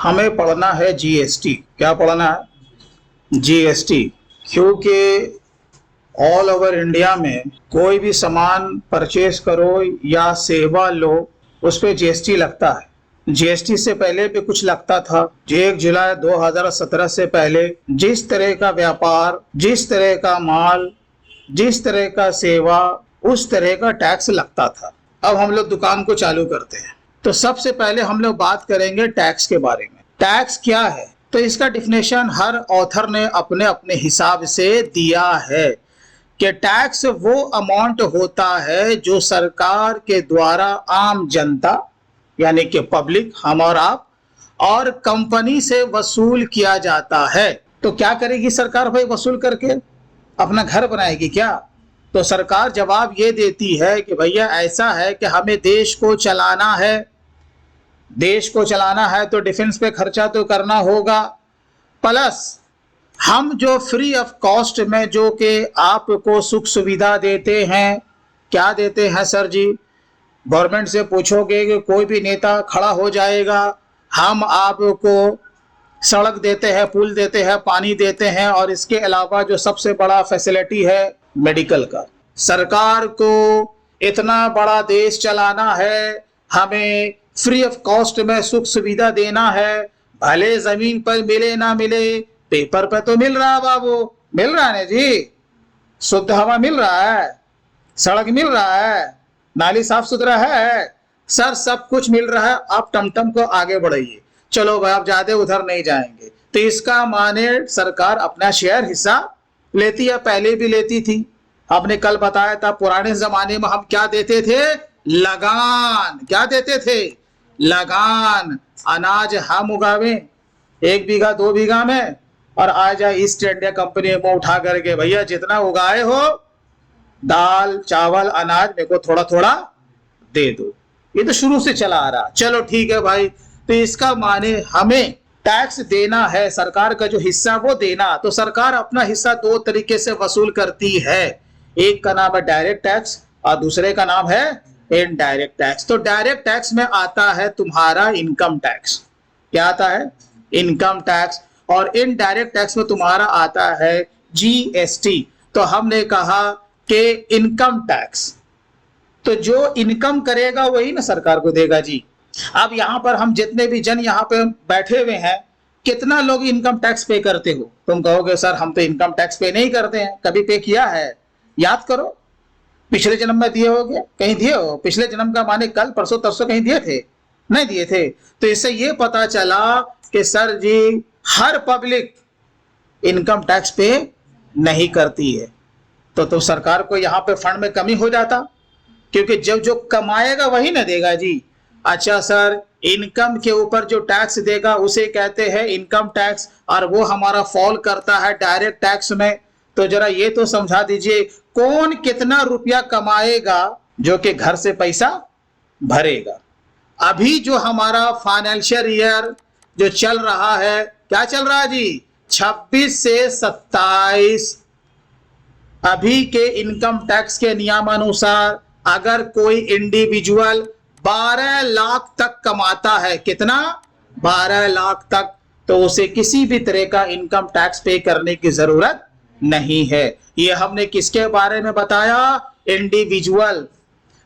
हमें पढ़ना है जीएसटी। क्या पढ़ना है? जीएसटी। क्योंकि ऑल ओवर इंडिया में कोई भी सामान परचेज करो या सेवा लो, उस पर जीएसटी लगता है। जीएसटी से पहले भी कुछ लगता था। 1 जुलाई 2017 से पहले जिस तरह का व्यापार, जिस तरह का माल, जिस तरह का सेवा, उस तरह का टैक्स लगता था। अब हम लोग दुकान को चालू करते हैं तो सबसे पहले हम लोग बात करेंगे टैक्स के बारे में। टैक्स क्या है? तो इसका डिफिनेशन हर ऑथर ने अपने अपने हिसाब से दिया है कि टैक्स वो अमाउंट होता है जो सरकार के द्वारा आम जनता यानी कि पब्लिक, हम और आप, और कंपनी से वसूल किया जाता है। तो क्या करेगी सरकार भाई वसूल करके? अपना घर बनाएगी क्या? तो सरकार जवाब ये देती है कि भैया ऐसा है कि हमें देश को चलाना है, देश को चलाना है तो डिफेंस पे खर्चा तो करना होगा, प्लस हम जो फ्री ऑफ कॉस्ट में जो कि आपको सुख सुविधा देते हैं, क्या देते हैं सर जी? गवर्नमेंट से पूछोगे कि कोई भी नेता खड़ा हो जाएगा, हम आपको सड़क देते हैं, पुल देते हैं, पानी देते हैं, और इसके अलावा जो सबसे बड़ा फैसिलिटी है मेडिकल का। सरकार को इतना बड़ा देश चलाना है, हमें फ्री ऑफ कॉस्ट में सुख सुविधा देना है, भले जमीन पर मिले ना मिले, पेपर पर तो मिल रहा है बाबू, मिल रहा है जी, शुद्ध हवा मिल रहा है, सड़क मिल रहा है, नाली साफ सुथरा है, सर सब कुछ मिल रहा है। आप टमटम को आगे बढ़ाइए। चलो भाई आप ज्यादा उधर नहीं जाएंगे। तो इसका माने सरकार अपना शेयर हिस्सा लेती है, पहले भी लेती थी। आपने कल बताया था पुराने जमाने में हम क्या देते थे? लगान। क्या देते थे? लगान। अनाज हम उगावे 1 बीघा 2 बीघा में, और आ जाए ईस्ट इंडिया कंपनी में उठा करके, भैया जितना उगाए हो दाल चावल अनाज मेरे को थोड़ा थोड़ा दे दो। ये तो शुरू से चला आ रहा। चलो ठीक है भाई, तो इसका माने हमें टैक्स देना है, सरकार का जो हिस्सा वो देना। तो सरकार अपना हिस्सा 2 तरीके से वसूल करती है। एक का नाम है डायरेक्ट टैक्स और दूसरे का नाम है इनडायरेक्ट टैक्स। तो डायरेक्ट टैक्स में आता है तुम्हारा इनकम टैक्स। क्या आता है? Income tax. और इनडायरेक्ट टैक्स में तुम्हारा आता है जीएसटी। तो हमने कहा कि इनकम टैक्स, तो जो इनकम करेगा वही ना सरकार को देगा जी। अब यहां पर हम जितने भी जन यहां पे बैठे हुए हैं, कितना लोग इनकम टैक्स पे करते हो? तुम कहोगे सर हम तो इनकम टैक्स पे नहीं करते हैं। कभी पे किया है? याद करो, पिछले जन्म में दिए होगे, कहीं दिए हो? पिछले जन्म का माने कल परसों तरसों कहीं दिए थे? नहीं दिए थे। तो इससे ये पता चला कि सर जी हर पब्लिक इनकम टैक्स पे नहीं करती है। तो सरकार को यहाँ पे फंड में कमी हो जाता, क्योंकि जब जो कमाएगा वही ना देगा जी। अच्छा सर, इनकम के ऊपर जो टैक्स देगा उसे कहते हैं इनकम टैक्स, और वो हमारा फॉल करता है डायरेक्ट टैक्स में। तो जरा ये तो समझा दीजिए, कौन कितना रुपया कमाएगा जो कि घर से पैसा भरेगा? अभी जो हमारा फाइनेंशियल ईयर जो चल रहा है, क्या चल रहा है जी? 26 से 27, अभी के इनकम टैक्स के नियमानुसार अगर कोई इंडिविजुअल 12 लाख तक कमाता है, कितना? 12 लाख तक, तो उसे किसी भी तरह का इनकम टैक्स पे करने की जरूरत नहीं है। ये हमने किसके बारे में बताया? इंडिविजुअल।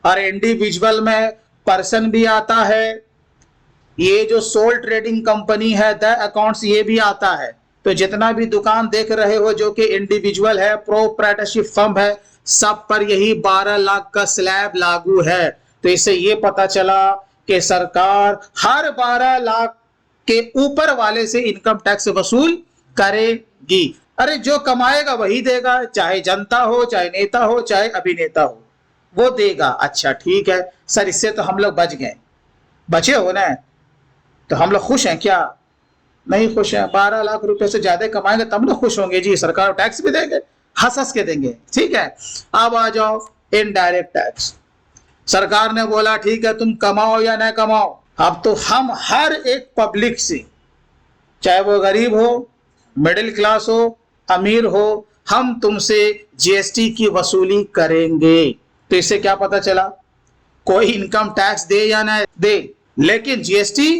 और इंडिविजुअल में पर्सन भी आता है, ये जो सोल ट्रेडिंग कंपनी है द अकाउंट्स, ये भी आता है। तो जितना भी दुकान देख रहे हो जो कि इंडिविजुअल है, प्रोप्राइटरशिप फर्म है, सब पर यही 12 लाख का स्लैब लागू है। तो इससे ये पता चला कि सरकार हर 12 लाख के ऊपर वाले से इनकम टैक्स वसूल करेगी। अरे जो कमाएगा वही देगा, चाहे जनता हो, चाहे नेता हो, चाहे अभिनेता हो, वो देगा। अच्छा ठीक है सर, इससे तो हम लोग बच गए। बचे हो ना? तो हम लोग खुश हैं क्या? नहीं खुश हैं। 12 लाख रुपए से ज्यादा कमाएंगे तब लोग खुश होंगे जी, सरकार टैक्स भी देंगे, हंस हंस के देंगे। ठीक है, अब आ जाओ इनडायरेक्ट टैक्स। सरकार ने बोला ठीक है तुम कमाओ या न कमाओ, अब तो हम हर एक पब्लिक से, चाहे वो गरीब हो, मिडिल क्लास हो, अमीर हो, हम तुमसे जीएसटी की वसूली करेंगे। तो इससे क्या पता चला? कोई इनकम टैक्स दे या ना दे, लेकिन जीएसटी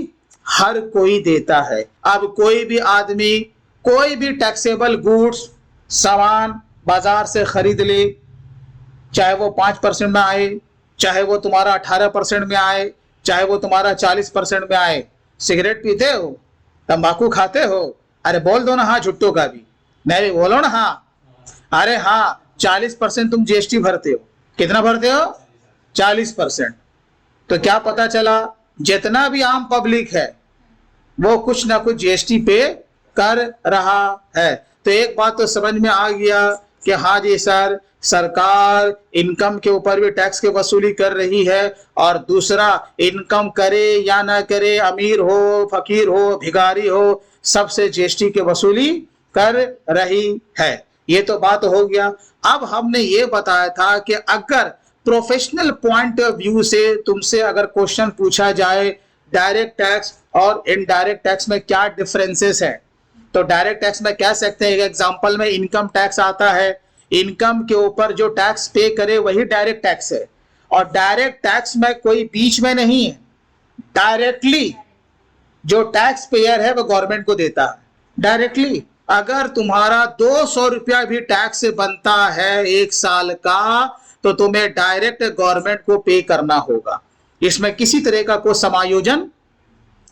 हर कोई देता है। अब कोई भी आदमी कोई भी टैक्सेबल गुड्स सामान बाजार से खरीद ले, चाहे वो 5% में आए, चाहे वो तुम्हारा 18% में आए, चाहे वो तुम्हारा 40% में आए। सिगरेट पीते हो, तंबाकू खाते हो, अरे बोल दो ना हाँ झुट्टो का भी, नहीं बोलो ना हाँ, अरे हाँ 40% तुम जीएसटी भरते हो। कितना भरते हो? 40%। तो क्या पता चला, जितना भी आम पब्लिक है वो कुछ ना कुछ जीएसटी पे कर रहा है। तो एक बात तो समझ में आ गया कि हाँ जी सर, सरकार इनकम के ऊपर भी टैक्स की वसूली कर रही है, और दूसरा इनकम करे या ना करे, अमीर हो फकीर हो भिखारी हो, सबसे जीएसटी की वसूली कर रही है। ये तो बात हो गया। अब हमने ये बताया था कि अगर प्रोफेशनल पॉइंट ऑफ व्यू से तुमसे अगर क्वेश्चन पूछा जाए डायरेक्ट टैक्स और इनडायरेक्ट टैक्स में क्या डिफरेंसेस है, तो डायरेक्ट टैक्स में कह सकते हैं, एक एग्जांपल में इनकम टैक्स आता है, इनकम के ऊपर जो टैक्स पे करे वही डायरेक्ट टैक्स है। और डायरेक्ट टैक्स में कोई बीच में नहीं है, डायरेक्टली जो टैक्स पेयर है वो गवर्नमेंट को देता है डायरेक्टली। अगर तुम्हारा 200 रुपया भी टैक्स बनता है एक साल का, तो तुम्हें डायरेक्ट गवर्नमेंट को पे करना होगा, इसमें किसी तरह का कोई समायोजन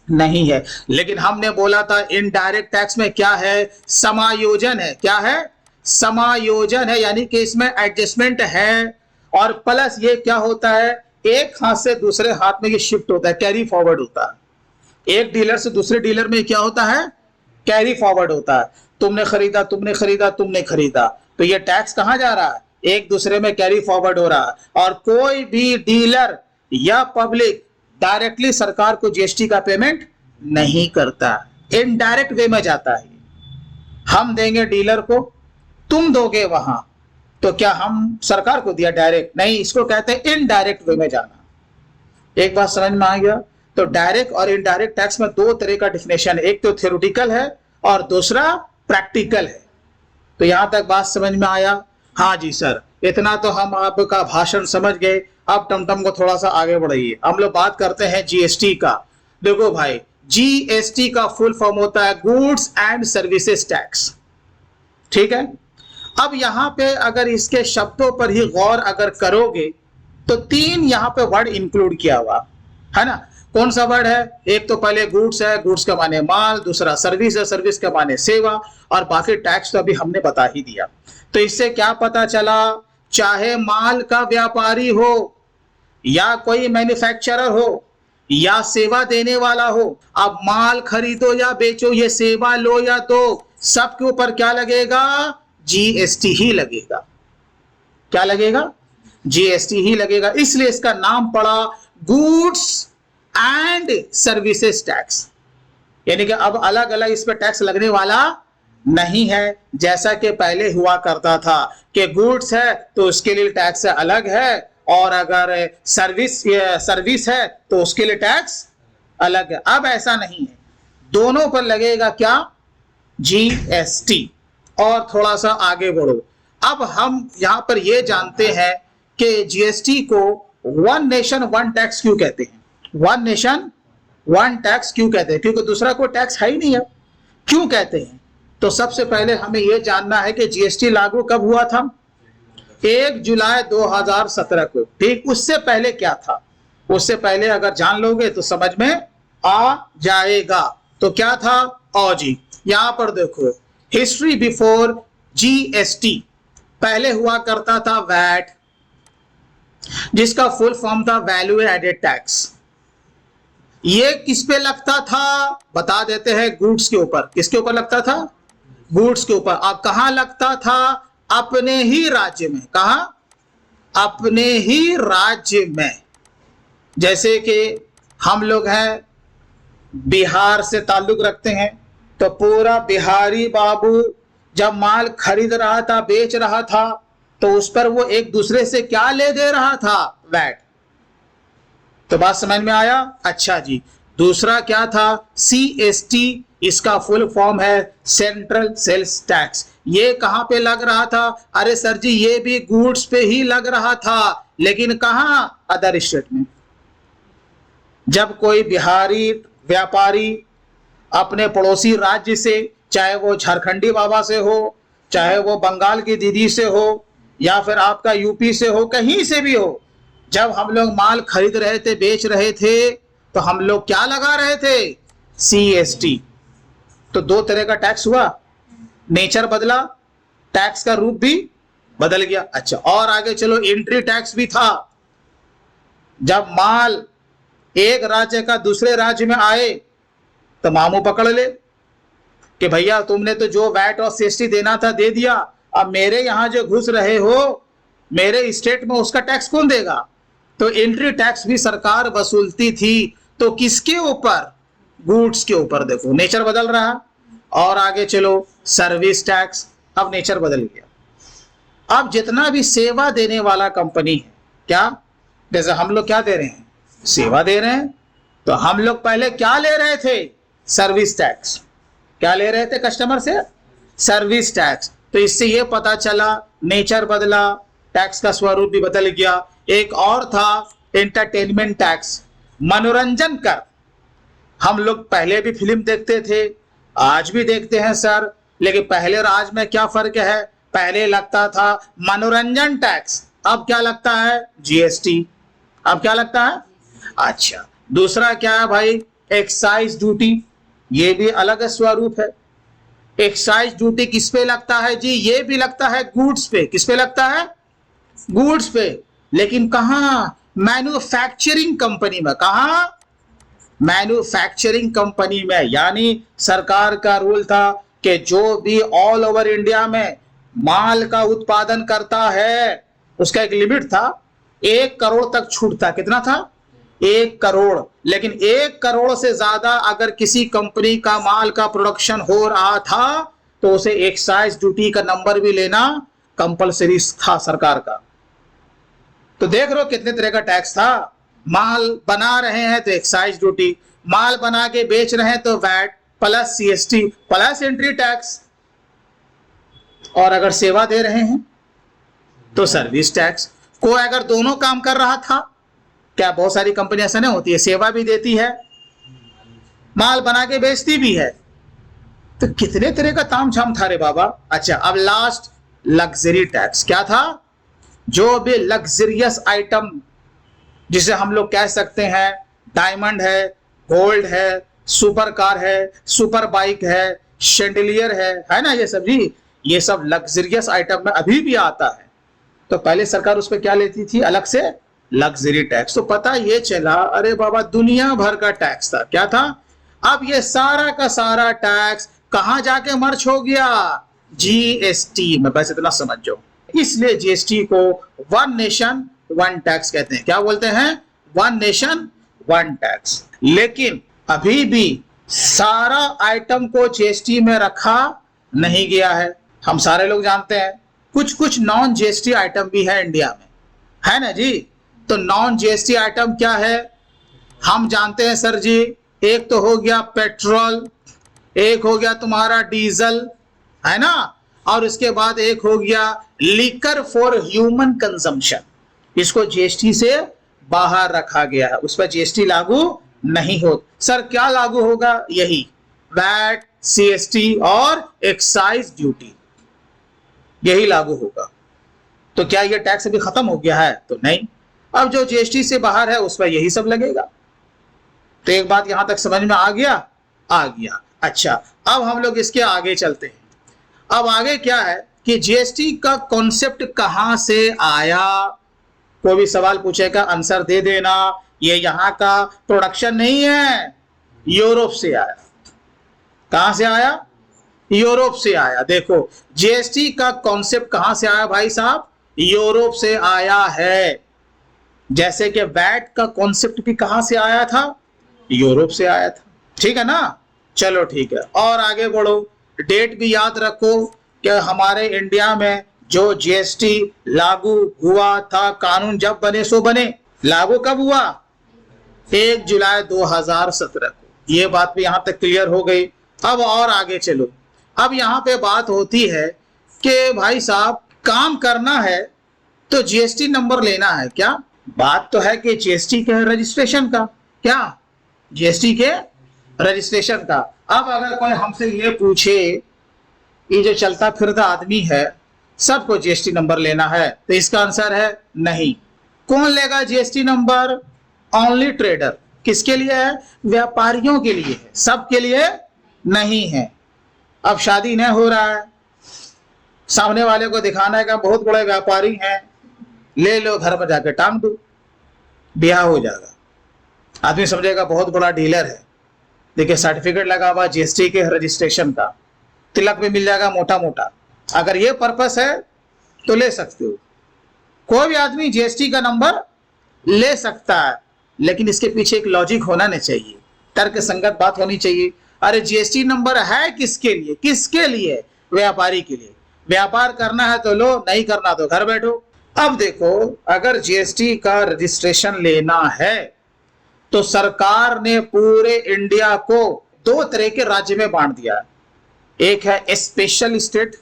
नहीं है। लेकिन हमने बोला था इनडायरेक्ट टैक्स में क्या है? समायोजन है। क्या है? समायोजन है, यानी कि इसमें एडजस्टमेंट है। और प्लस ये क्या होता है, एक हाथ से दूसरे हाथ में ये शिफ्ट होता है, कैरी फॉरवर्ड होता है। एक डीलर से दूसरे डीलर में क्या होता है? कैरी फॉरवर्ड होता है। तुमने खरीदा, तुमने खरीदा, तुमने खरीदा, तो ये टैक्स कहां जा रहा है? एक दूसरे में कैरी फॉरवर्ड हो रहा है। और कोई भी डीलर या पब्लिक डायरेक्टली सरकार को जीएसटी का पेमेंट नहीं करता, इनडायरेक्ट वे में जाता है। हम देंगे डीलर को, तुम दोगे वहां, तो क्या हम सरकार को दिया डायरेक्ट? नहीं, इसको कहते हैं इनडायरेक्ट वे में जाना। एक बात समझ में आ गया? तो डायरेक्ट और इनडायरेक्ट टैक्स में दो तरह का डिफिनेशन है, एक तो थ्योरेटिकल है और दूसरा प्रैक्टिकल है। तो यहां तक बात समझ में आया? हाँ जी सर, इतना तो हम आपका भाषण समझ गए। अब टमटम को थोड़ा सा आगे बढ़ाइए, हम लोग बात करते हैं जीएसटी का। देखो भाई, जीएसटी का फुल फॉर्म होता है गुड्स एंड सर्विसेज टैक्स, ठीक है। अब यहां पे अगर इसके शब्दों पर ही गौर अगर करोगे तो तीन यहां पे वर्ड इंक्लूड किया हुआ है ना। कौन सा वर्ड है? एक तो पहले गुड्स है, गुड्स का माने माल, दूसरा सर्विस है, सर्विस का माने सेवा, और बाकी टैक्स तो अभी हमने बता ही दिया। तो इससे क्या पता चला, चाहे माल का व्यापारी हो या कोई मैन्युफैक्चरर हो या सेवा देने वाला हो, अब माल खरीदो या बेचो, ये सेवा लो या दो, सबके ऊपर क्या लगेगा? जीएसटी ही लगेगा। क्या लगेगा? जीएसटी ही लगेगा। इसलिए इसका नाम पड़ा गुड्स एंड सर्विसेज टैक्स, यानी कि अब अलग अलग इस पर टैक्स लगने वाला नहीं है, जैसा कि पहले हुआ करता था कि गुड्स है तो उसके लिए टैक्स अलग है, और अगर सर्विस है तो उसके लिए टैक्स अलग है। अब ऐसा नहीं है, दोनों पर लगेगा क्या? जीएसटी। और थोड़ा सा आगे बढ़ो, अब हम यहां पर यह जानते हैं कि जीएसटी को वन नेशन वन टैक्स क्यों कहते हैं? वन नेशन वन टैक्स क्यों कहते हैं? क्योंकि दूसरा कोई टैक्स है ही नहीं है। क्यों कहते हैं? तो सबसे पहले हमें यह जानना है कि जीएसटी लागू कब हुआ था? 1 जुलाई 2017 को, ठीक। उससे पहले क्या था? उससे पहले अगर जान लोगे तो समझ में आ जाएगा। तो क्या था? आओ जी, यहां पर देखो, हिस्ट्री बिफोर जीएसटी। पहले हुआ करता था वैट, जिसका फुल फॉर्म था वैल्यू एडेड टैक्स। ये किस पे लगता था? बता देते हैं, गुड्स के ऊपर। किसके ऊपर लगता था? गुड्स के ऊपर। अब कहां लगता था? अपने ही राज्य में। कहां? अपने ही राज्य में। जैसे कि हम लोग हैं बिहार से ताल्लुक रखते हैं, तो पूरा बिहारी बाबू जब माल खरीद रहा था, बेच रहा था, तो उस पर वो एक दूसरे से क्या ले दे रहा था? वैट। तो बात समझ में आया? अच्छा जी। दूसरा क्या था? सीएसटी, इसका फुल फॉर्म है सेंट्रल सेल्स टैक्स। ये कहां पे लग रहा था? अरे सर जी, ये भी गुड्स पे ही लग रहा था, लेकिन कहां? अदर स्टेट में। जब कोई बिहारी व्यापारी अपने पड़ोसी राज्य से, चाहे वो झारखंडी बाबा से हो, चाहे वो बंगाल की दीदी से हो, या फिर आपका यूपी से हो, कहीं से भी हो, जब हम लोग माल खरीद रहे थे, बेच रहे थे, तो हम लोग क्या लगा रहे थे? CST। तो दो तरह का टैक्स हुआ, नेचर बदला, टैक्स का रूप भी बदल गया। अच्छा, और आगे चलो, एंट्री टैक्स भी था। जब माल एक राज्य का दूसरे राज्य में आए तो मामू पकड़ ले कि भैया तुमने तो जो वैट और CST देना था दे दिया, अब मेरे यहां जो घुस रहे हो मेरे स्टेट में, उसका टैक्स कौन देगा? तो एंट्री टैक्स भी सरकार वसूलती थी। तो किसके ऊपर? गुड्स के ऊपर। देखो नेचर बदल रहा। और आगे चलो, सर्विस टैक्स, अब नेचर बदल गया। अब जितना भी सेवा देने वाला कंपनी है, क्या, जैसे हम लोग क्या दे रहे हैं? सेवा दे रहे हैं। तो हम लोग पहले क्या ले रहे थे? Service tax. क्या ले रहे थे कस्टमर से? Service tax. तो इससे यह पता चला नेचर बदला, टैक्स का स्वरूप भी बदल गया। एक और था एंटरटेनमेंट टैक्स, मनोरंजन कर। हम लोग पहले भी फिल्म देखते थे, आज भी देखते हैं सर, लेकिन पहले और आज में क्या फर्क है? पहले लगता था मनोरंजन टैक्स, अब क्या लगता है? GST। अब क्या लगता है? अच्छा, दूसरा क्या है भाई? Excise duty. ये भी अलग स्वरूप है। एक्साइज ड्यूटी किस पे लगता है जी? ये भी लगता है गुड्स पे। किस पे लगता है? गुड्स पे। लेकिन कहां? मैन्युफैक्चरिंग कंपनी में। कहां? मैन्युफैक्चरिंग कंपनी में। यानी सरकार का रूल था कि जो भी ऑल ओवर इंडिया में माल का उत्पादन करता है, उसका एक लिमिट था, 1 करोड़ तक छूट था। कितना था? 1 करोड़। लेकिन 1 करोड़ से ज्यादा अगर किसी कंपनी का माल का प्रोडक्शन हो रहा था तो उसे एक्साइज ड्यूटी का नंबर भी लेना कंपलसरी था सरकार का। तो देख रहे हो कितने तरह का टैक्स था। माल बना रहे हैं तो एक्साइज ड्यूटी, माल बना के बेच रहे हैं तो VAT plus CST plus entry tax, और अगर सेवा दे रहे हैं तो सर्विस टैक्स। कोई अगर दोनों काम कर रहा था, क्या बहुत सारी कंपनी ऐसा नहीं होती है, सेवा भी देती है, माल बना के बेचती भी है, तो कितने तरह का ताम झाम था रे बाबा। अच्छा, अब लास्ट लग्जरी टैक्स। क्या था? जो भी लग्जरियस आइटम, जिसे हम लोग कह सकते हैं डायमंड है, गोल्ड है, सुपर कार है, सुपर बाइक है, शैंडिलियर है ना, ये सब जी, ये सब लग्जरियस आइटम में अभी भी आता है। तो पहले सरकार उस पर क्या लेती थी? अलग से लग्जरी टैक्स। तो पता ये चला, अरे बाबा दुनिया भर का टैक्स था। क्या था? अब ये सारा का सारा टैक्स कहां जाके मर्ज हो गया? GST में। बस इतना समझ जाओ। इसलिए GST को वन नेशन वन टैक्स कहते हैं। क्या बोलते हैं? One nation one tax. लेकिन अभी भी सारा आइटम को GST में रखा नहीं गया है। हम सारे लोग जानते हैं कुछ कुछ नॉन GST आइटम भी है इंडिया में, है ना जी। तो नॉन GST आइटम क्या है? हम जानते हैं सर जी, एक तो हो गया पेट्रोल, एक हो गया तुम्हारा डीजल, है ना, और इसके बाद एक हो गया लिकर फॉर ह्यूमन कंजम्पशन। इसको GST से बाहर रखा गया है, उस पर GST लागू नहीं हो। सर क्या लागू होगा? यही वैट, CST और एक्साइज ड्यूटी, यही लागू होगा। तो क्या ये टैक्स अभी खत्म हो गया है? तो नहीं, अब जो GST से बाहर है उस पर यही सब लगेगा। तो एक बात यहां तक समझ में आ गया? आ गया। अच्छा, अब हम लोग इसके आगे चलते हैं। अब आगे क्या है कि GST का कॉन्सेप्ट कहां से आया? कोई भी सवाल पूछेगा आंसर दे देना। ये यहां का प्रोडक्शन नहीं है, यूरोप से आया। कहां से आया? यूरोप से आया। देखो GST का कॉन्सेप्ट कहां से आया भाई साहब? यूरोप से आया है। जैसे कि वैट का कॉन्सेप्ट भी कहां से आया था? यूरोप से आया था। ठीक है ना? चलो ठीक है, और आगे बढ़ो। डेट भी याद रखो कि हमारे इंडिया में जो GST लागू हुआ था, कानून जब बने सो बने। लागू कब हुआ? 1 जुलाई 2017 को। ये बात भी यहां तक क्लियर हो गई। अब और आगे चलो। अब यहां पे बात होती है कि भाई साहब काम करना है तो GST नंबर लेना है। क्या बात तो है कि GST के रजिस्ट्रेशन का, क्या GST के रजिस्ट्रेशन का। अब अगर कोई हमसे ये पूछे ये जो चलता फिरता आदमी है सबको जीएसटी नंबर लेना है, तो इसका आंसर है नहीं। कौन लेगा जीएसटी नंबर? Only trader. किसके लिए है? व्यापारियों के लिए है, सबके लिए नहीं है। अब शादी नहीं हो रहा है, सामने वाले को दिखाना है कि बहुत बड़े व्यापारी हैं, ले लो घर पर जाकर टांग दो, ब्याह हो जाएगा। आदमी समझेगा बहुत बड़ा डीलर है। देखिए सर्टिफिकेट लगा हुआ जीएसटी के रजिस्ट्रेशन का, तिलक भी मिल जाएगा मोटा मोटा। अगर ये पर्पस है तो ले सकते हो, कोई भी आदमी जीएसटी का नंबर ले सकता है, लेकिन इसके पीछे एक लॉजिक होना नहीं चाहिए, तर्क संगत बात होनी चाहिए। अरे जीएसटी नंबर है किसके लिए? किसके लिए? व्यापारी के लिए। व्यापार करना है तो लो, नहीं करना तो घर बैठो। अब देखो, अगर जीएसटी का रजिस्ट्रेशन लेना है तो सरकार ने पूरे इंडिया को दो तरह के राज्य में बांट दिया, एक है स्पेशल स्टेट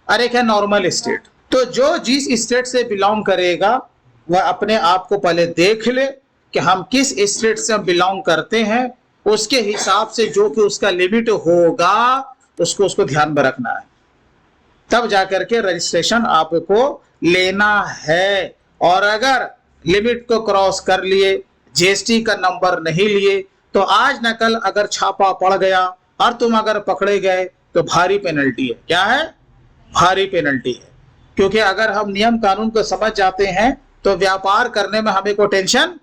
और एक है नॉर्मल स्टेट। तो जो जिस स्टेट से बिलोंग करेगा वह अपने आप को पहले देख ले कि हम किस स्टेट से बिलोंग करते हैं, उसके हिसाब से जो कि उसका लिमिट होगा उसको ध्यान में रखना है, तब जाकर के रजिस्ट्रेशन आपको लेना है। और अगर लिमिट को क्रॉस कर लिए, जीएसटी का नंबर नहीं लिए, तो आज न कल अगर छापा पड़ गया और तुम अगर पकड़े गए तो भारी पेनल्टी है। क्या है? भारी पेनल्टी है। क्योंकि अगर हम नियम कानून को समझ जाते हैं तो व्यापार करने में हमें कोई टेंशन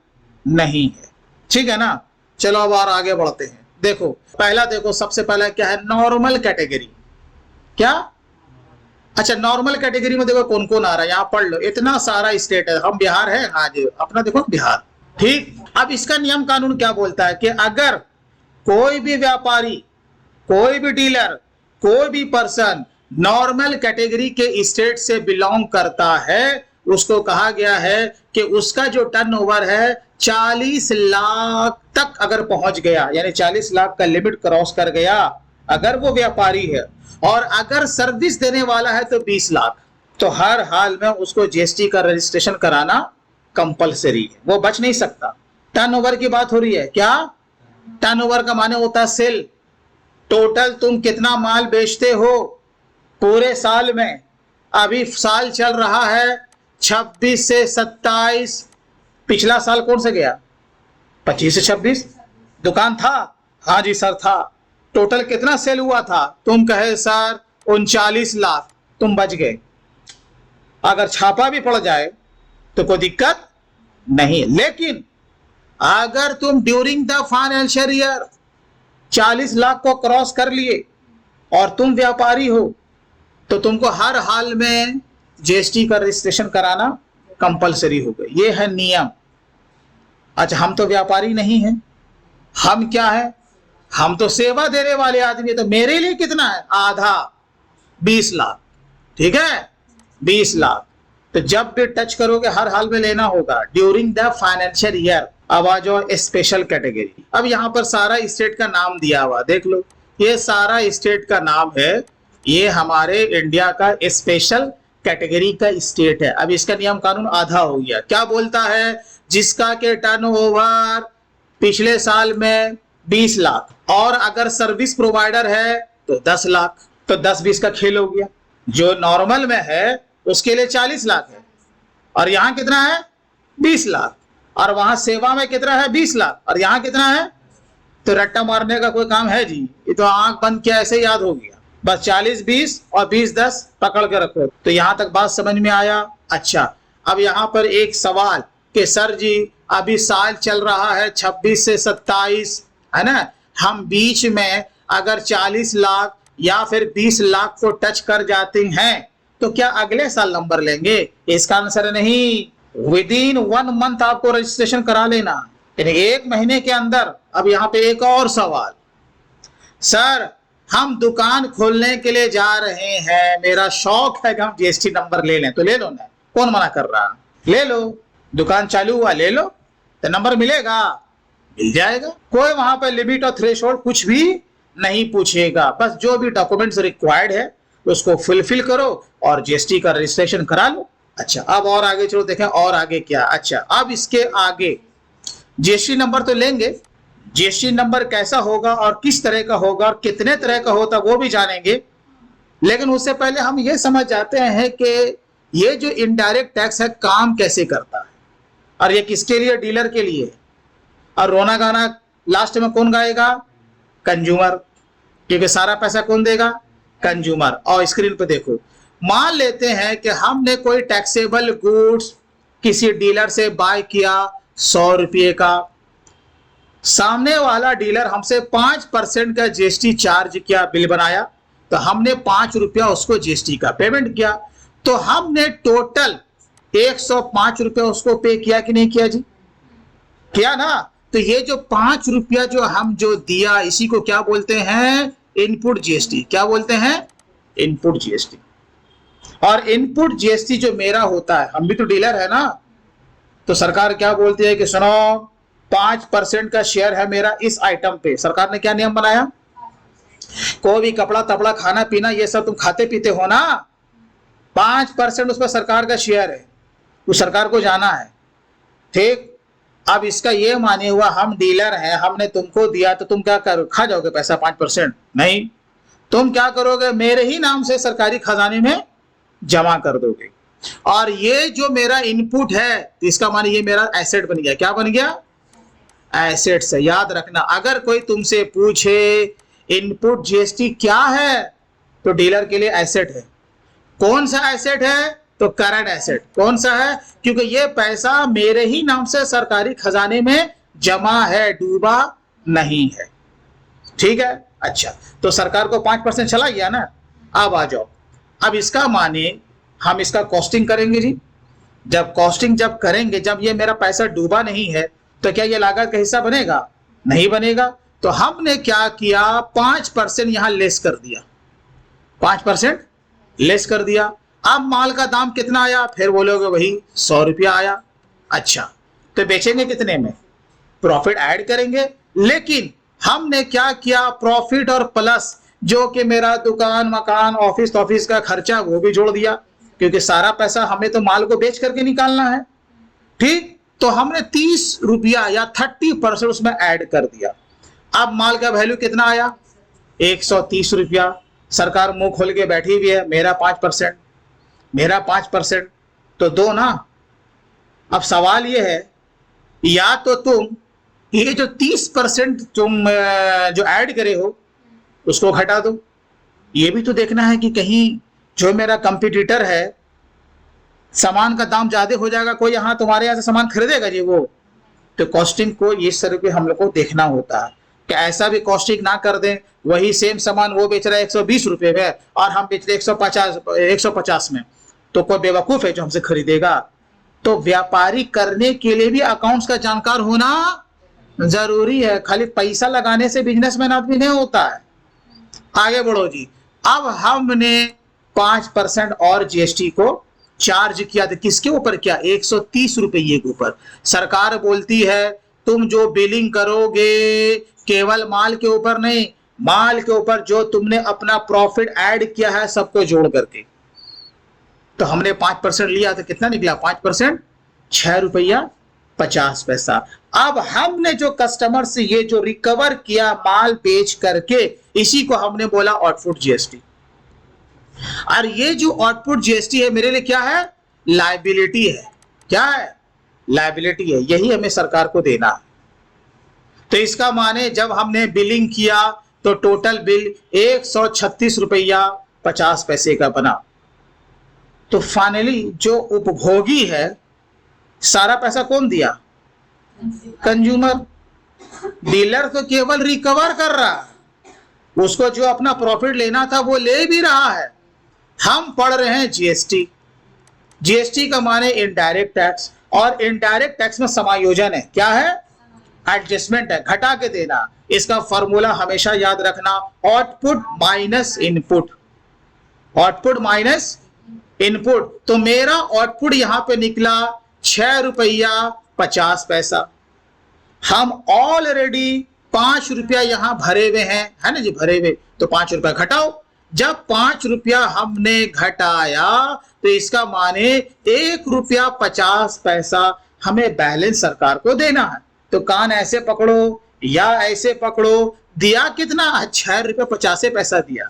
नहीं है। ठीक है ना? चलो अब और आगे बढ़ते हैं। देखो पहला, देखो सबसे पहला क्या है? Normal category. क्या? अच्छा, नॉर्मल कैटेगरी में देखो कौन कौन आ रहा है, यहाँ पढ़ लो। इतना सारा स्टेट है, हम बिहार है आज अपना, देखो बिहार। ठीक। अब इसका नियम कानून क्या बोलता है कि अगर कोई भी व्यापारी, कोई भी डीलर, कोई भी पर्सन नॉर्मल कैटेगरी के स्टेट से बिलोंग करता है, उसको कहा गया है कि उसका जो टर्नओवर है 40 लाख तक अगर पहुंच गया, यानी 40 लाख का लिमिट क्रॉस कर गया, अगर वो व्यापारी है, और अगर सर्विस देने वाला है तो 20 लाख, तो हर हाल में उसको जीएसटी का रजिस्ट्रेशन कराना कंपलसरी है, वो बच नहीं सकता। टर्नओवर की बात हो रही है। क्या? टर्नओवर का माने होता है सेल। टोटल तुम कितना माल बेचते हो पूरे साल में। अभी साल चल रहा है 26 से 27, पिछला साल कौन से गया? 25 से 26 दुकान था? हाँ जी सर था। टोटल कितना सेल हुआ था? तुम कहे सर 39 लाख, तुम बच गए। अगर छापा भी पड़ जाए तो कोई दिक्कत नहीं। लेकिन अगर तुम during the financial year 40 lakh को क्रॉस कर लिए और तुम व्यापारी हो, तो तुमको हर हाल में जीएसटी का रजिस्ट्रेशन कराना कंपलसरी हो गया। ये है नियम। अच्छा, हम तो व्यापारी नहीं हैं, हम क्या है? हम तो सेवा देने वाले आदमी है। तो मेरे लिए कितना है? आधा, 20 लाख। ठीक है, 20 लाख। तो जब भी टच करोगे हर हाल में लेना होगा ड्यूरिंग द फाइनेंशियल ईयर। अब आ जाओ स्पेशल कैटेगरी। अब यहाँ पर सारा स्टेट का नाम दिया हुआ, देख लो, ये सारा स्टेट का नाम है। ये हमारे इंडिया का स्पेशल कैटेगरी का स्टेट है। अब इसका नियम कानून आधा हो गया। क्या बोलता है? जिसका के टर्नओवर पिछले साल में 20 लाख, और अगर सर्विस प्रोवाइडर है तो 10 लाख, तो 10-20 का खेल हो गया। जो नॉर्मल में है उसके लिए 40 लाख है, और यहाँ कितना है? 20 लाख। और वहां सेवा में कितना है? 20 लाख। और यहाँ कितना है? तो रट्टा मारने का कोई काम है जी? ये तो आंख बंद किया ऐसे याद हो गया। बस 40-20 और 20-10 पकड़ के रखो। तो यहां तक बात समझ में आया? अच्छा, अब यहां पर एक सवाल कि सर जी अभी साल चल रहा है 26 से 27, है ना, हम बीच में अगर 40 लाख या फिर 20 लाख को टच कर जाते हैं तो क्या अगले साल नंबर लेंगे? इसका आंसर नहीं। विदिन 1 मंथ आपको रजिस्ट्रेशन करा लेना, यानी 1 महीने के अंदर। अब यहाँ पे एक और सवाल, सर हम दुकान खोलने के लिए जा रहे हैं, मेरा शौक है कि हम जीएसटी नंबर ले लें, तो ले लो ना, कौन मना कर रहा? ले लो। दुकान चालू हुआ, ले लो, तो नंबर मिलेगा, मिल जाएगा। कोई वहां पर लिमिट और थ्रेशोल्ड कुछ भी नहीं पूछेगा। बस जो भी डॉक्यूमेंट्स रिक्वायर्ड है उसको फुलफिल करो और जीएसटी का रजिस्ट्रेशन करा लो। अच्छा, अब और आगे चलो, देखें और आगे क्या। अच्छा, अब इसके आगे जीएसटी नंबर तो लेंगे, जीएसटी नंबर कैसा होगा और किस तरह का होगा और कितने तरह का होता वो भी जानेंगे। लेकिन उससे पहले हम ये समझ जाते हैं कि ये जो इनडायरेक्ट टैक्स है काम कैसे करता है और ये किसके लिए, डीलर के लिए। और रोना गाना लास्ट में कौन गाएगा, कंज्यूमर, क्योंकि सारा पैसा कौन देगा, कंज्यूमर। और स्क्रीन पे देखो, मान लेते हैं कि हमने कोई टैक्सेबल गुड्स किसी डीलर से बाय किया 100 रुपये का, सामने वाला डीलर हमसे 5% का जीएसटी चार्ज किया, बिल बनाया, तो हमने 5 रुपया उसको जीएसटी का पेमेंट किया, तो हमने टोटल 105 रुपया उसको पे किया कि नहीं किया जी, किया ना। तो ये जो 5 रुपया जो हम जो दिया, इसी को क्या बोलते हैं, इनपुट जीएसटी। क्या बोलते हैं, इनपुट जीएसटी। और इनपुट जीएसटी जो मेरा होता है, हम भी तो डीलर है ना, तो सरकार क्या बोलती है कि सुनो 5% का शेयर है मेरा इस आइटम पे। सरकार ने क्या नियम बनाया, कोई भी कपड़ा तपड़ा खाना पीना ये सब तुम खाते पीते हो ना, 5% उस पर सरकार का शेयर है, वो सरकार को जाना है, ठीक। अब इसका ये माने हुआ हम डीलर हैं, हमने तुमको दिया तो तुम क्या करो, खा जाओगे पैसा 5%? नहीं, तुम क्या करोगे, मेरे ही नाम से सरकारी खजाने में जमा कर दोगे। और ये जो मेरा इनपुट है, तो इसका माने ये मेरा एसेट बन गया। क्या बन गया, एसेट से। याद रखना, अगर कोई तुमसे पूछे इनपुट जीएसटी क्या है, तो डीलर के लिए एसेट है। कौन सा एसेट है, तो करंट एसेट। कौन सा है, क्योंकि ये पैसा मेरे ही नाम से सरकारी खजाने में जमा है, डूबा नहीं है, ठीक है। अच्छा, तो सरकार को 5% चला गया ना। अब आ जाओ, अब इसका माने हम इसका कॉस्टिंग करेंगे जी। जब कॉस्टिंग जब करेंगे, जब ये मेरा पैसा डूबा नहीं है, तो क्या ये लागत का हिस्सा बनेगा, नहीं बनेगा। तो हमने क्या किया, 5% यहां लेस कर दिया, 5% लेस कर दिया। अब माल का दाम कितना आया, फिर बोलोगे वही 100 रुपया आया। अच्छा, तो बेचेंगे कितने में, प्रॉफिट ऐड करेंगे। लेकिन हमने क्या किया, प्रॉफिट और प्लस जो कि मेरा दुकान मकान ऑफिस का खर्चा वो भी जोड़ दिया, क्योंकि सारा पैसा हमें तो माल को बेच करके निकालना है, ठीक। तो हमने 30 रुपया या 30% उसमें ऐड कर दिया। अब माल का वैल्यू कितना आया, 130 रुपया। सरकार मुंह खोल के बैठी हुई है, मेरा 5%, मेरा 5%, तो दो ना। अब सवाल ये है, या तो तुम ये जो 30% तुम जो ऐड करे हो उसको घटा दो। ये भी तो देखना है कि कहीं जो मेरा कंपटीटर है सामान का दाम ज्यादा हो जाएगा, कोई यहाँ तुम्हारे यहाँ से सामान खरीदेगा जी वो। तो कॉस्टिंग को इस तरह के हम लोग को देखना होता है कि ऐसा भी कॉस्टिंग ना कर दें, वही सेम सामान वो बेच रहा है 120 रुपये में और हम बेच रहे 150 में, तो कोई बेवकूफ है जो हमसे खरीदेगा। तो व्यापारी करने के लिए भी अकाउंट्स का जानकार होना जरूरी है, खाली पैसा लगाने से बिजनेसमैन आदमी नहीं होता है। आगे बढ़ो जी। अब हमने 5% और जीएसटी को चार्ज किया, तो किसके ऊपर किया, 130 रुपये के ऊपर। सरकार बोलती है तुम जो बिलिंग करोगे केवल माल के ऊपर नहीं, माल के ऊपर जो तुमने अपना प्रॉफिट ऐड किया है सबको जोड़ करके। तो हमने 5% लिया तो कितना निकला, 5% 6 रुपया 50 पैसा। अब हमने जो कस्टमर से ये जो रिकवर किया माल बेच करके, इसी को हमने बोला आउटपुट जीएसटी। और ये जो आउटपुट जीएसटी है मेरे लिए क्या है, लायबिलिटी है। क्या है, लायबिलिटी है, यही हमें सरकार को देना है। तो इसका माने जब हमने बिलिंग किया तो टोटल बिल 136 रुपया 50 पैसे का बना। तो फाइनली जो उपभोगी है सारा पैसा कौन दिया, कंज्यूमर। डीलर तो केवल रिकवर कर रहा है, उसको जो अपना प्रॉफिट लेना था वो ले भी रहा है। हम पढ़ रहे हैं जीएसटी। जीएसटी का माने इनडायरेक्ट टैक्स, और इनडायरेक्ट टैक्स में समायोजन है, क्या है, एडजस्टमेंट है, घटा के देना। इसका फॉर्मूला हमेशा याद रखना, output minus input, output minus input. तो मेरा आउटपुट यहां पे निकला 6 रुपया 50 पैसा। हम ऑलरेडी 5 रुपया यहां भरे हुए हैं, है ना जी, भरे हुए। तो 5 रुपया घटाओ। जब 5 रुपया हमने घटाया तो इसका माने 1 रुपया 50 पैसा हमें बैलेंस सरकार को देना है। तो कान ऐसे पकड़ो, या ऐसे पकड़ो दिया कितना, 6 रुपये 50 पैसा दिया,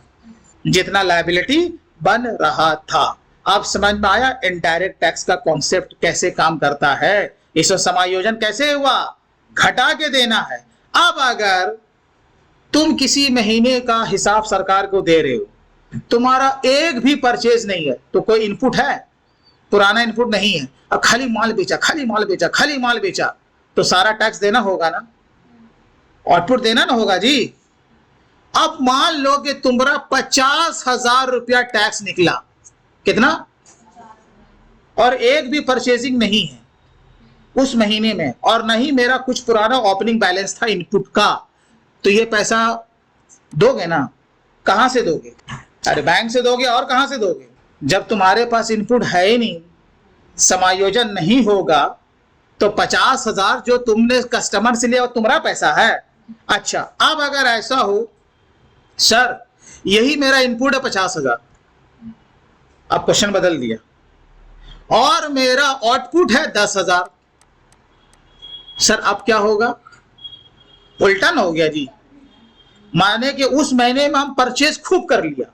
जितना लायबिलिटी बन रहा था। अब समझ में आया इनडायरेक्ट टैक्स का कॉन्सेप्ट कैसे काम करता है, इसमें समायोजन कैसे हुआ, घटा के देना है। अब अगर तुम किसी महीने का हिसाब सरकार को दे रहे हो, तुम्हारा एक भी परचेज नहीं है, तो कोई इनपुट है, पुराना इनपुट नहीं है, अब खाली माल बेचा, खाली माल बेचा, खाली माल बेचा, तो सारा टैक्स देना होगा ना, आउटपुट देना ना होगा जी। अब मान लो कि तुम्हारा 50,000 रुपया टैक्स निकला, कितना, और एक भी परचेजिंग नहीं है उस महीने में, और नहीं मेरा कुछ पुराना ओपनिंग बैलेंस था इनपुट का, तो ये पैसा दोगे ना, कहां से दोगे, अरे बैंक से दोगे, और कहां से दोगे, जब तुम्हारे पास इनपुट है ही नहीं, समायोजन नहीं होगा, तो 50,000 जो तुमने कस्टमर से लिया वो तुम्हारा पैसा है। अच्छा, अब अगर ऐसा हो सर यही मेरा इनपुट है 50,000, अब क्वेश्चन बदल दिया, और मेरा आउटपुट है 10,000, सर अब क्या होगा, उल्टा ना हो गया जी। माने कि उस महीने में हम परचेज खूब कर लिया,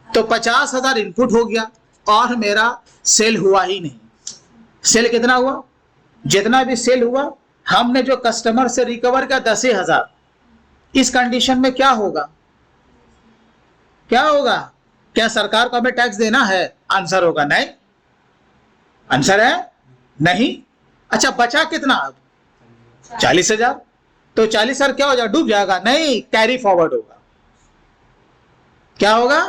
तो 50,000 इनपुट हो गया और मेरा सेल हुआ ही नहीं। सेल कितना हुआ, जितना भी सेल हुआ हमने जो कस्टमर से रिकवर किया 10,000, इस कंडीशन में क्या होगा, क्या होगा, क्या सरकार को हमें टैक्स देना है, आंसर होगा नहीं, आंसर है नहीं। अच्छा, बचा कितना अब 40,000, तो 40,000 क्या हो जाएगा, डूब जाएगा, नहीं, कैरी फॉरवर्ड होगा, क्या होगा,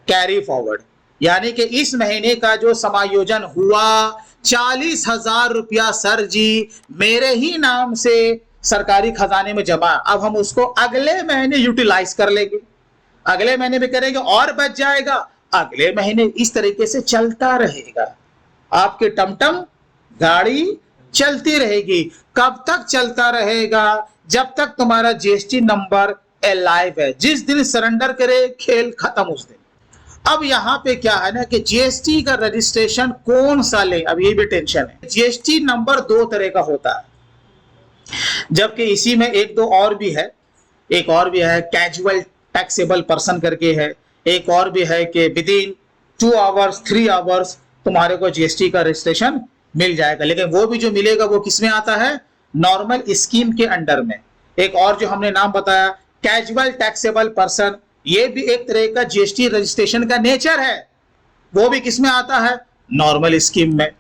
कैरी फॉरवर्ड, यानी कि इस महीने का जो समायोजन हुआ 40,000 रुपया सर जी मेरे ही नाम से सरकारी खजाने में जमा, अब हम उसको अगले महीने यूटिलाइज कर लेंगे, अगले महीने भी करेंगे और बच जाएगा, अगले महीने, इस तरीके से चलता रहेगा, आपके टमटम गाड़ी चलती रहेगी। कब तक चलता रहेगा, जब तक तुम्हारा जीएसटी नंबर अलाइव है, जिस दिन सरेंडर करे खेल खत्म उस दिन। अब यहाँ पे क्या है ना कि जीएसटी का रजिस्ट्रेशन कौन सा ले, अब ये भी टेंशन है। जीएसटी नंबर 2 तरह का होता है, जबकि इसी में एक दो और भी है, एक और भी है कैजुअल टैक्सेबल पर्सन करके है, एक और भी है कि विद इन 2 आवर्स 3 आवर्स तुम्हारे को जीएसटी का रजिस्ट्रेशन मिल जाएगा, लेकिन वो भी जो मिलेगा वो किसमें आता है, नॉर्मल स्कीम के अंडर में। एक और जो हमने नाम बताया कैजुअल टैक्सेबल पर्सन, ये भी एक तरह का जीएसटी रजिस्ट्रेशन का नेचर है, वो भी किसमें आता है, नॉर्मल स्कीम में,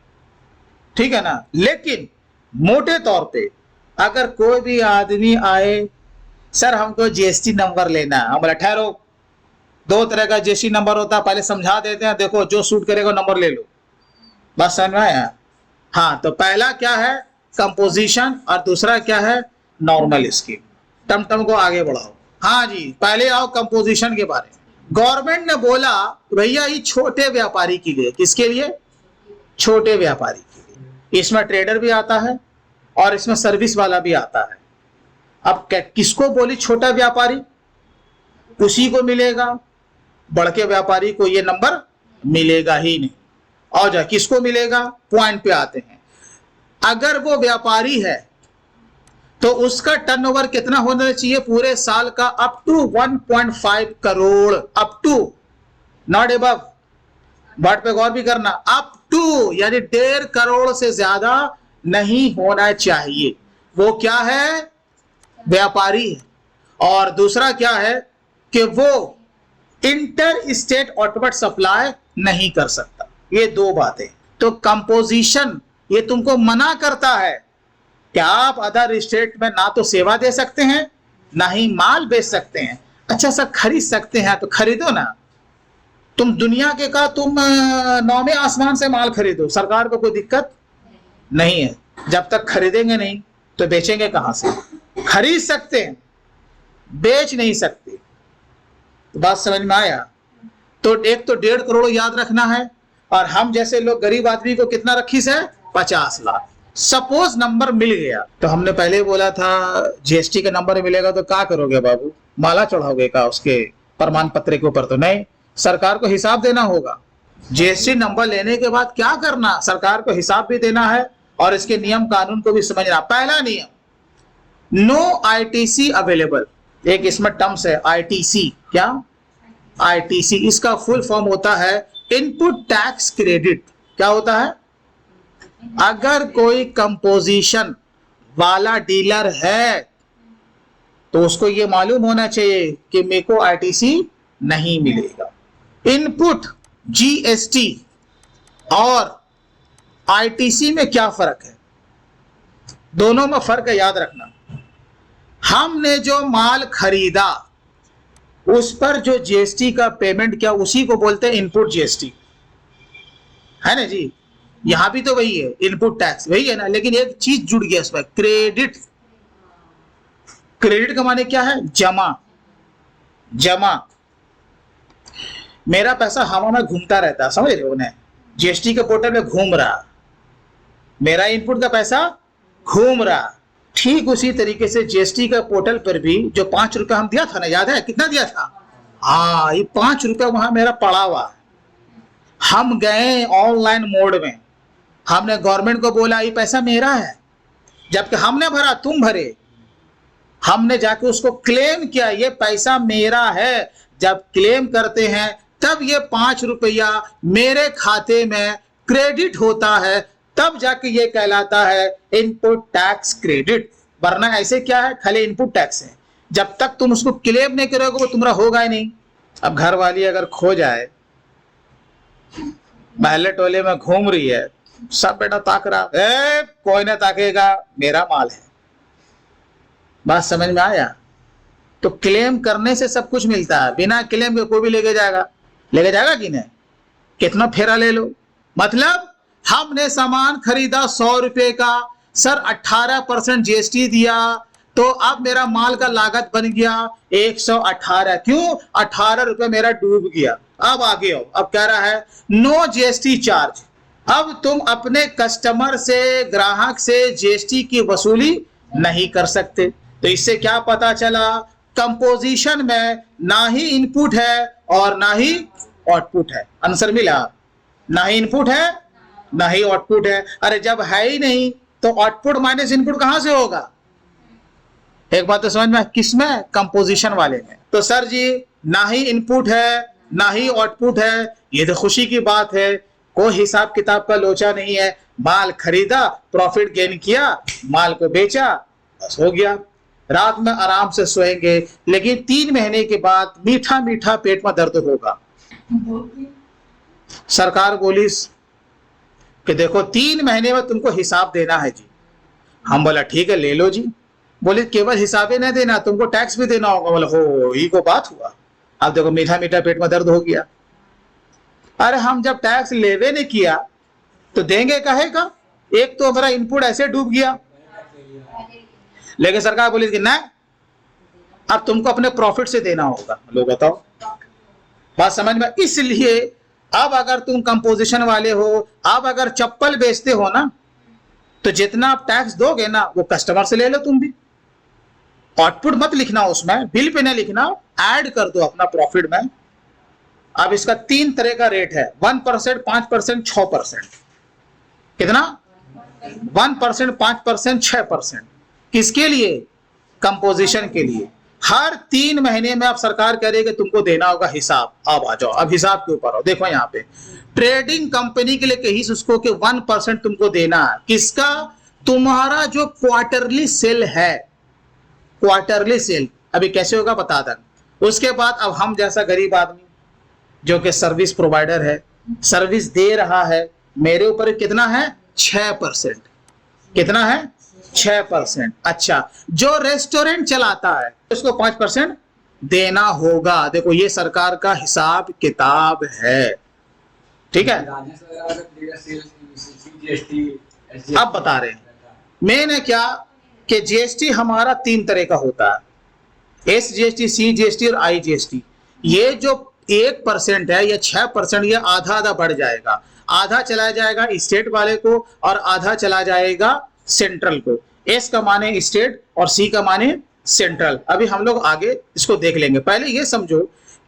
ठीक है ना। लेकिन मोटे तौर पे अगर कोई भी आदमी आए, सर हमको जीएसटी नंबर लेना है, हम बोला ठहरो, 2 तरह का जीएसटी नंबर होता है, पहले समझा देते हैं, देखो जो सूट करेगा नंबर ले लो, बस समझ में आया। हाँ, तो पहला क्या है कंपोजिशन और दूसरा क्या है नॉर्मल स्कीम। टमटम को आगे बढ़ाओ, हाँ जी, पहले आओ कंपोजिशन के बारे में। गवर्नमेंट ने बोला भैया ये छोटे व्यापारी के लिए, किसके लिए, छोटे व्यापारी के लिए, इसमें ट्रेडर भी आता है और इसमें सर्विस वाला भी आता है। अब किसको बोली छोटा व्यापारी, उसी को मिलेगा, बड़के व्यापारी को ये नंबर मिलेगा ही नहीं। और जा किसको मिलेगा, पॉइंट पे आते हैं। अगर वो व्यापारी है तो उसका टर्नओवर कितना होना चाहिए पूरे साल का, up to 1.5 crore, up to, not above, word पे गौर भी करना, अप टू यानी 1.5 करोड़ से ज्यादा नहीं होना चाहिए, वो क्या है, व्यापारी है। और दूसरा क्या है कि वो इंटर स्टेट आउटवर्ड सप्लाई नहीं कर सकता, ये 2 बातें। तो कंपोजिशन ये तुमको मना करता है कि आप अदर स्टेट में ना तो सेवा दे सकते हैं ना ही माल बेच सकते हैं। अच्छा सर खरीद सकते हैं तो खरीदो ना, तुम दुनिया के का तुम 9वें आसमान से माल खरीदो, सरकार को कोई दिक्कत नहीं है। जब तक खरीदेंगे नहीं तो बेचेंगे कहां से, खरीद सकते हैं बेच नहीं सकते। तो बात समझ में आया। तो एक तो 1.5 करोड़ याद रखना है, और हम जैसे लोग गरीब आदमी को कितना रखी से 50 लाख। सपोज नंबर मिल गया तो हमने पहले बोला था जीएसटी का नंबर मिलेगा तो क्या करोगे बाबू, माला चढ़ाओगे का उसके प्रमाण पत्र के ऊपर, तो नहीं, सरकार को हिसाब देना होगा। जीएसटी नंबर लेने के बाद क्या करना, सरकार को हिसाब भी देना है और इसके नियम कानून को भी समझना। पहला नियम, नो आईटीसी अवेलेबल, एक इसमें टर्म्स है आईटीसी, क्या आईटीसी, इसका फुल फॉर्म होता है इनपुट टैक्स क्रेडिट। क्या होता है? अगर कोई कंपोजिशन वाला डीलर है तो उसको ये मालूम होना चाहिए कि मेरे को आईटीसी नहीं मिलेगा। इनपुट जीएसटी और आईटीसी में क्या फर्क है? दोनों में फर्क है, याद रखना। हमने जो माल खरीदा उस पर जो जीएसटी का पेमेंट किया उसी को बोलते हैं इनपुट जीएसटी, है ना जी। यहां भी तो वही है, इनपुट टैक्स वही है ना, लेकिन एक चीज जुड़ गया उसमें, क्रेडिट। क्रेडिट का माने क्या है? जमा। जमा, मेरा पैसा हवा में घूमता रहता, समझ रहे हो ना, जीएसटी के पोर्टल में घूम रहा, मेरा इनपुट का पैसा घूम रहा। ठीक उसी तरीके से जीएसटी का पोर्टल पर भी जो 5 रुपया हम दिया था ना, याद है कितना दिया था? हाँ, ये 5 रुपया वहां मेरा पड़ा हुआ। हम गए ऑनलाइन मोड में, हमने गवर्नमेंट को बोला ये पैसा मेरा है, जबकि हमने भरा, तुम भरे। हमने जाके उसको क्लेम किया ये पैसा मेरा है। जब क्लेम करते हैं तब ये 5 रुपया मेरे खाते में क्रेडिट होता है, तब जाके ये कहलाता है इनपुट टैक्स क्रेडिट। वरना ऐसे क्या है, खाली इनपुट टैक्स है। जब तक तुम उसको क्लेम नहीं करोगे वो तुम्हारा होगा ही नहीं। अब घर वाली अगर खो जाए, महल्ले टोले में घूम रही है, सब बेटा ताक रहा, कोई ना ताकेगा, मेरा माल है। बात समझ में आया? तो क्लेम करने से सब कुछ मिलता है, बिना क्लेम के कोई भी लेके जाएगा कि नहीं? कितना फेरा ले लो। मतलब हमने सामान खरीदा 100 रुपए का, सर 18% जीएसटी दिया, तो अब मेरा माल का लागत बन गया 118। क्यों? 18 रुपए मेरा डूब गया। अब आगे आओ, अब कह रहा है नो जीएसटी चार्ज। अब तुम अपने कस्टमर से, ग्राहक से जीएसटी की वसूली नहीं कर सकते। तो इससे क्या पता चला? कंपोजिशन में ना ही इनपुट है और ना ही आउटपुट है। आंसर मिला? ना ही इनपुट है ना ही आउटपुट है। अरे जब है ही नहीं तो आउटपुट माइनस इनपुट कहां से होगा? एक बात तो समझ में, किसमें? कंपोजिशन वाले में। तो सर जी ना ही इनपुट है ना ही आउटपुट है, ये तो खुशी की बात है, कोई हिसाब किताब का लोचा नहीं है। माल खरीदा, प्रॉफिट गेन किया, माल को बेचा, बस हो गया। रात में आराम से सोएंगे, लेकिन 3 महीने के बाद मीठा मीठा पेट में दर्द होगा। सरकार बोली कि देखो 3 महीने में तुमको हिसाब देना है जी। हम बोला ठीक है ले लो जी। बोले केवल हिसाब ही नहीं देना, तुमको टैक्स भी देना होगा। बोला हो, ये को बात हुआ। अब देखो मीठा मीठा पेट में दर्द हो गया। अरे हम जब टैक्स लेवे नहीं किया तो देंगे काहे का? एक तो हमारा इनपुट ऐसे डूब गया। लेकिन सरकार बोली कि ना, अब तुमको अपने प्रॉफिट से देना होगा। लोग बताओ, बात समझ में? इसलिए अब अगर तुम कंपोजिशन वाले हो, अब अगर चप्पल बेचते हो ना, तो जितना आप टैक्स दोगे ना वो कस्टमर से ले लो तुम भी। आउटपुट मत लिखना उसमें, बिल पे नहीं लिखना, ऐड कर दो अपना प्रॉफिट में। अब इसका 3 तरह का रेट है, 1%, 5%, 6%। कितना? 1%, 5%, 6%। किसके लिए? कंपोजिशन के लिए। हर 3 महीने में आप सरकार कह रही है कि तुमको देना होगा हिसाब। अब आ जाओ, अब हिसाब के ऊपर आओ। देखो यहाँ पे ट्रेडिंग कंपनी के लिए कही उसको कि 1% तुमको देना है। किसका? तुम्हारा जो क्वार्टरली सेल है, क्वार्टरली सेल। अभी कैसे होगा बता दें। उसके बाद अब हम जैसा गरीब आदमी जो कि सर्विस प्रोवाइडर है, सर्विस दे रहा है, मेरे ऊपर कितना है? 6%। कितना है? 6%। अच्छा, जो रेस्टोरेंट चलाता है उसको 5% देना होगा। देखो ये सरकार का हिसाब किताब है, ठीक है। अब बता रहे हैं मेन है क्या कि जीएसटी हमारा 3 तरह का होता है, एस जीएसटी, सी जीएसटी और आई जीएसटी। ये जो 1% है या 6%, ये आधा आधा बढ़ जाएगा। आधा चला जाएगा स्टेट वाले को और आधा चला जाएगा सेंट्रल को। एस का माने स्टेट और सी का माने सेंट्रल। अभी हम लोग आगे इसको देख लेंगे। पहले ये समझो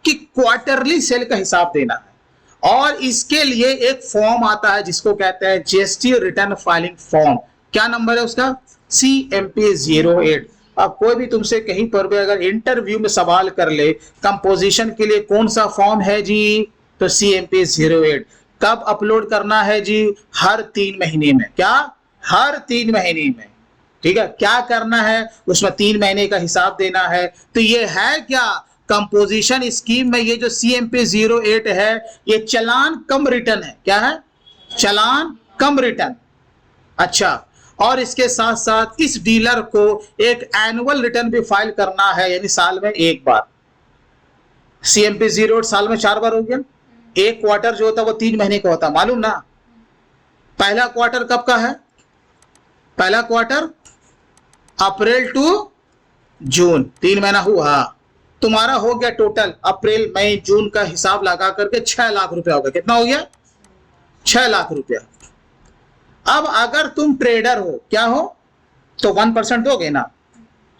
कि क्वार्टरली सेल का हिसाब देना है और इसके लिए एक फॉर्म आता है जिसको कहते हैं जीएसटी रिटर्न फाइलिंग फॉर्म। क्या नंबर है उसका? CMP 08। अब कोई भी तुमसे कहीं पर भी अगर इंटरव्यू में सवाल कर ले कंपोजिशन के लिए कौन सा फॉर्म है जी, तो CMP08 कब अपलोड करना है जी, हर 3 महीने में। क्या? हर 3 महीने में। ठीक है, क्या करना है उसमें 3 महीने का हिसाब देना है। तो ये है क्या कंपोजिशन स्कीम में, ये जो CMP08 है ये चालान कम रिटर्न है। क्या है? चालान कम रिटर्न। अच्छा, और इसके साथ साथ इस डीलर को एक एनुअल रिटर्न भी फाइल करना है, यानी साल में एक बार। CMP08 साल में 4 बार हो गया। एक क्वार्टर जो होता है वो 3 महीने का होता है, मालूम ना। पहला क्वार्टर कब का है? पहला क्वार्टर अप्रैल टू जून, 3 महीना हुआ। तुम्हारा हो गया टोटल अप्रैल मई जून का हिसाब लगा करके 6 लाख रुपया हो गया। कितना हो गया? 6 लाख रुपया। अब अगर तुम ट्रेडर हो, क्या हो, तो 1% दोगे ना,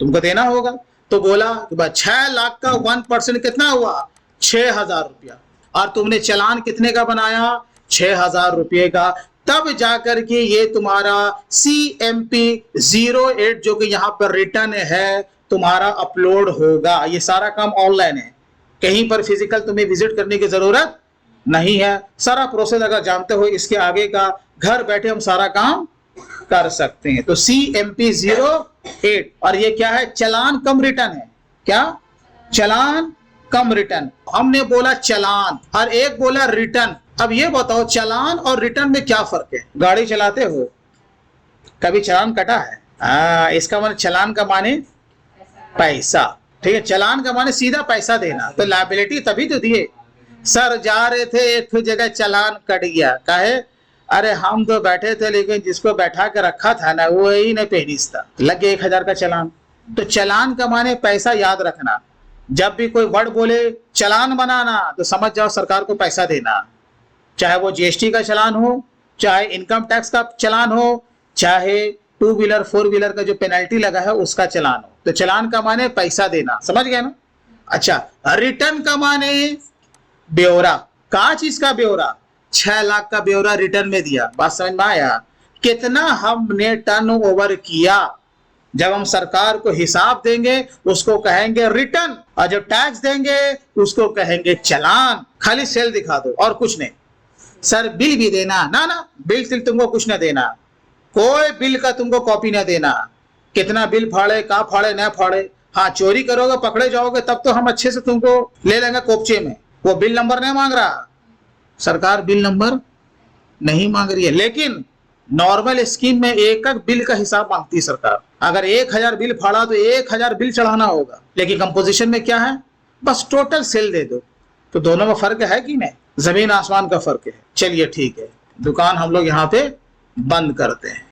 तुमको देना होगा। तो बोला कि भाई 6 लाख का 1% कितना हुआ? 6,000 रुपया। और तुमने चालान कितने का बनाया? 6,000 रुपये का। तब जाकर के ये तुम्हारा CMP08 जो कि यहाँ पर रिटर्न है तुम्हारा अपलोड होगा। ये सारा काम ऑनलाइन है, कहीं पर फिजिकल तुम्हें विजिट करने की जरूरत नहीं है। सारा प्रोसेस अगर जानते हो इसके आगे का, घर बैठे हम सारा काम कर सकते हैं। तो CMP08, और ये क्या है? चालान कम रिटर्न है। क्या? चालान कम रिटर्न। हमने बोला चालान और एक बोला रिटर्न। अब ये बताओ चालान और रिटर्न में क्या फर्क है? गाड़ी चलाते हो, कभी चालान कटा है? इसका मतलब चालान का माने पैसा। ठीक है, चालान का माने सीधा पैसा देना। तो लायबिलिटी तभी तो दिए। सर जा रहे थे, एक जगह चालान कट गया। काहे? अरे हम तो बैठे थे लेकिन जिसको बैठा के रखा था ना वो ही नहीं पहनीता, लग गया 1,000 का चालान। तो चालान का माने पैसा याद रखना। जब भी कोई वर्ड बोले चालान बनाना तो समझ जाओ सरकार को पैसा देना। चाहे वो GST का चालान हो, चाहे इनकम टैक्स का चालान हो, चाहे 2 व्हीलर 4 व्हीलर का जो पेनल्टी लगा है उसका चालान हो। तो चालान का माने पैसा देना, समझ गए ना। अच्छा, रिटर्न का माने ब्यौरा। का चीज का ब्यौरा? 6 लाख का ब्यौरा रिटर्न में दिया। बात समझ में आया? कितना हमने टर्न ओवर किया। जब हम सरकार को हिसाब देंगे उसको कहेंगे रिटर्न, और जब टैक्स देंगे उसको कहेंगे चालान। खाली सेल दिखा दो और कुछ नहीं। सर बिल भी देना ना, बिल तुमको कुछ ना देना, कोई बिल का तुमको कॉपी ना देना। कितना बिल फाड़े, कहाँ फाड़े, ना फाड़े। हाँ, चोरी करोगे पकड़े जाओगे तब तो हम अच्छे से तुमको ले लेंगे कोपचे में। वो बिल नंबर नहीं मांग रहा, सरकार बिल नंबर नहीं मांग रही है। लेकिन नॉर्मल स्कीम में एक एक बिल का हिसाब मांगती है सरकार। अगर 1,000 बिल फाड़ा तो 1,000 बिल चढ़ाना होगा। लेकिन कंपोजिशन में क्या है? बस टोटल सेल दे दो। तो दोनों में फर्क है कि नहीं? जमीन आसमान का फर्क है। चलिए ठीक है, दुकान हम लोग यहाँ पे बंद करते हैं।